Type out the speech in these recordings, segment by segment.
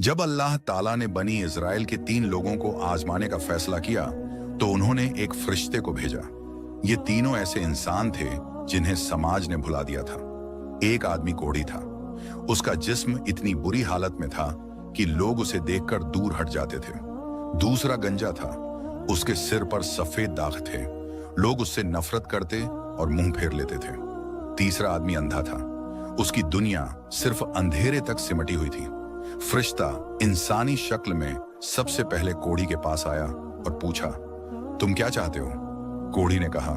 जब अल्लाह ताला ने बनी इज़राइल के 3 लोगों को आजमाने का फैसला किया तो उन्होंने एक फरिश्ते को भेजा। ये तीनों ऐसे इंसान थे जिन्हें समाज ने भुला दिया था। एक आदमी कोढ़ी था, उसका जिस्म इतनी बुरी हालत में था कि लोग उसे देखकर दूर हट जाते थे। दूसरा गंजा था, उसके सिर पर सफेद दाग थे, लोग उससे नफरत करते और मुंह फेर लेते थे। तीसरा आदमी अंधा था, उसकी दुनिया सिर्फ अंधेरे तक सिमटी हुई थी। फरिश्ता इंसानी शक्ल में सबसे पहले कोढ़ी के पास आया और पूछा, तुम क्या चाहते हो? कोढ़ी ने कहा,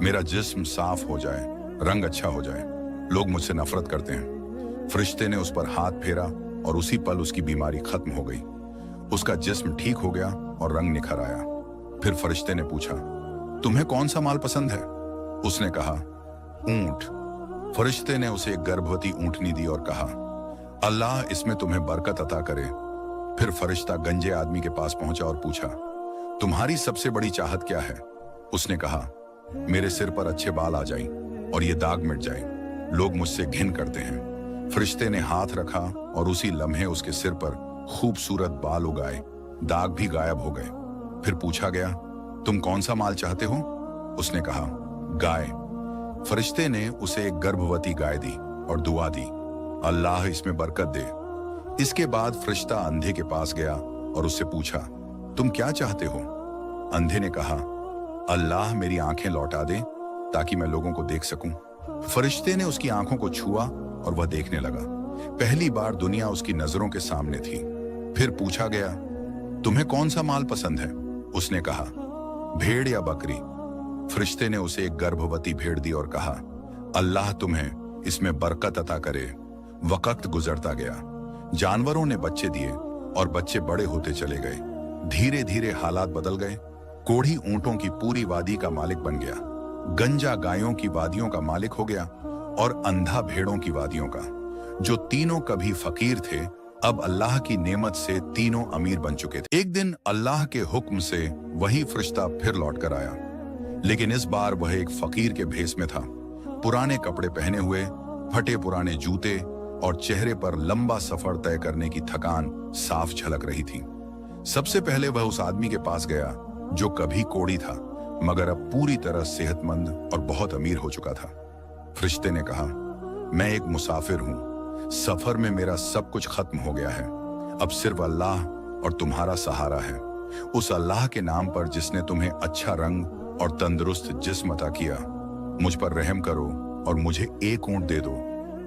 मेरा जिस्म साफ हो जाए, रंग अच्छा हो जाए, लोग मुझसे नफरत करते हैं। फरिश्ते ने उस पर हाथ फेरा और उसी पल उसकी बीमारी खत्म हो गई। उसका जिस्म ठीक हो गया और रंग निखर आया। फिर फरिश्ते ने पूछा, तुम्हें कौन सा माल पसंद है? उसने कहा, ऊंट। फरिश्ते ने उसे एक गर्भवती ऊंटनी दी और कहा, अल्लाह इसमें तुम्हें बरकत अता करे। फिर फरिश्ता गंजे आदमी के पास पहुंचा और पूछा, तुम्हारी सबसे बड़ी चाहत क्या है? उसने कहा, मेरे सिर पर अच्छे बाल आ जाएं और ये दाग मिट जाए, लोग मुझसे घिन करते हैं। फरिश्ते ने हाथ रखा और उसी लम्हे उसके सिर पर खूबसूरत बाल उगाए, दाग भी गायब हो गए। फिर पूछा गया, तुम कौन सा माल चाहते हो? उसने कहा, गाय। फरिश्ते ने उसे एक गर्भवती गाय दी और दुआ दी, अल्लाह इसमें बरकत दे। इसके बाद फरिश्ता अंधे के पास गया और उससे पूछा, तुम क्या चाहते हो? अंधे ने कहा, अल्लाह मेरी आंखें लौटा दे ताकि मैं लोगों को देख सकूं। फरिश्ते ने उसकी आंखों को छुआ और वह देखने लगा। पहली बार दुनिया उसकी नजरों के सामने थी। फिर पूछा गया, तुम्हें कौन सा माल पसंद है? उसने कहा, भेड़ या बकरी। फरिश्ते ने उसे एक गर्भवती भेड़ दी और कहा, अल्लाह तुम्हें इसमें बरकत अता करे। वक्त गुजरता गया, जानवरों ने बच्चे दिए और बच्चे बड़े होते चले गए। धीरे धीरे हालात बदल गए। कोढ़ी ऊंटों की पूरी वादी का मालिक बन गया, गंजा गायों की वादियों का मालिक हो गया और अंधा भेड़ों की वादियों का। जो तीनों कभी फकीर थे, अब अल्लाह की नेमत से तीनों अमीर बन चुके थे। एक दिन अल्लाह के हुक्म से वही फरिश्ता फिर लौट कर आया, लेकिन इस बार वह एक फकीर के भेष में था। पुराने कपड़े पहने हुए, फटे पुराने जूते और चेहरे पर लंबा सफर तय करने की थकान साफ झलक रही थी। सबसे पहले वह उस आदमी के पास गया जो कभी कोढ़ी था मगर अब पूरी तरह सेहतमंद और बहुत अमीर हो चुका था। फरिश्ते ने कहा, मैं एक मुसाफिर हूं, सफर में मेरा सब कुछ खत्म हो गया है, अब सिर्फ अल्लाह और तुम्हारा सहारा है। उस अल्लाह के नाम पर जिसने तुम्हें अच्छा रंग और तंदुरुस्त जिस्म अता किया, मुझ पर रहम करो और मुझे एक ऊंट दे दो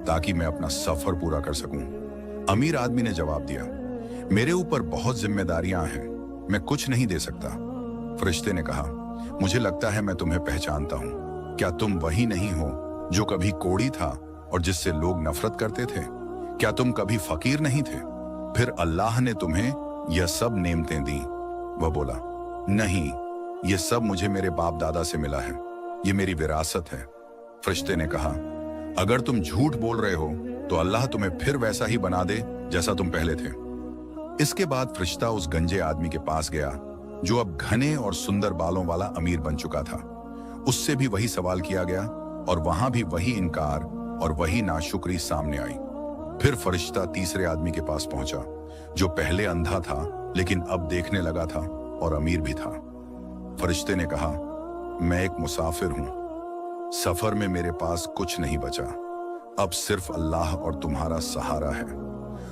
ताकि मैं अपना सफर पूरा कर सकूं। अमीर आदमी ने जवाब दिया, मेरे ऊपर बहुत जिम्मेदारियां हैं, मैं कुछ नहीं दे सकता। फरिश्ते ने कहा, मुझे लगता है मैं तुम्हें पहचानता हूं। क्या तुम वही नहीं हो जो कभी कोढ़ी था और जिससे लोग नफरत करते थे? क्या तुम कभी फकीर नहीं थे? फिर अल्लाह ने तुम्हें यह सब नेमतें दी। वह बोला, नहीं, यह सब मुझे मेरे बाप दादा से मिला है, ये मेरी विरासत है। फरिश्ते ने कहा, अगर तुम झूठ बोल रहे हो तो अल्लाह तुम्हें फिर वैसा ही बना दे जैसा तुम पहले थे। इसके बाद फरिश्ता उस गंजे आदमी के पास गया जो अब घने और सुंदर बालों वाला अमीर बन चुका था। उससे भी वही सवाल किया गया और वहां भी वही इनकार और वही नाशुक्री सामने आई। फिर फरिश्ता तीसरे आदमी के पास पहुंचा जो पहले अंधा था लेकिन अब देखने लगा था और अमीर भी था। फरिश्ते ने कहा, मैं एक मुसाफिर हूं, सफर में मेरे पास कुछ नहीं बचा, अब सिर्फ अल्लाह और तुम्हारा सहारा है।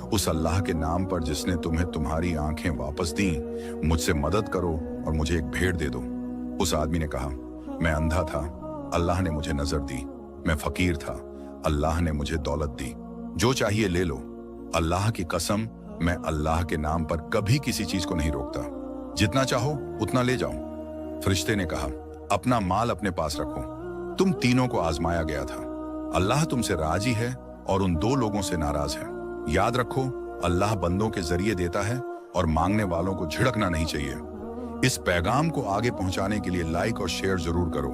उस अल्लाह के नाम पर जिसने तुम्हें तुम्हारी आंखें वापस दी, मुझसे मदद करो और मुझे एक भेड़ दे दो। उस आदमी ने कहा, मैं अंधा था, अल्लाह ने मुझे नजर दी, मैं फकीर था, अल्लाह ने मुझे दौलत दी, जो चाहिए ले लो। अल्लाह की कसम, मैं अल्लाह के नाम पर कभी किसी चीज को नहीं रोकता, जितना चाहो उतना ले जाओ। फरिश्ते ने कहा, अपना माल अपने पास रखो, तुम तीनों को आजमाया गया था, अल्लाह तुमसे राजी है और उन 2 लोगों से नाराज है। याद रखो, अल्लाह बंदों के जरिए देता है और मांगने वालों को झिड़कना नहीं चाहिए। इस पैगाम को आगे पहुंचाने के लिए लाइक और शेयर जरूर करो।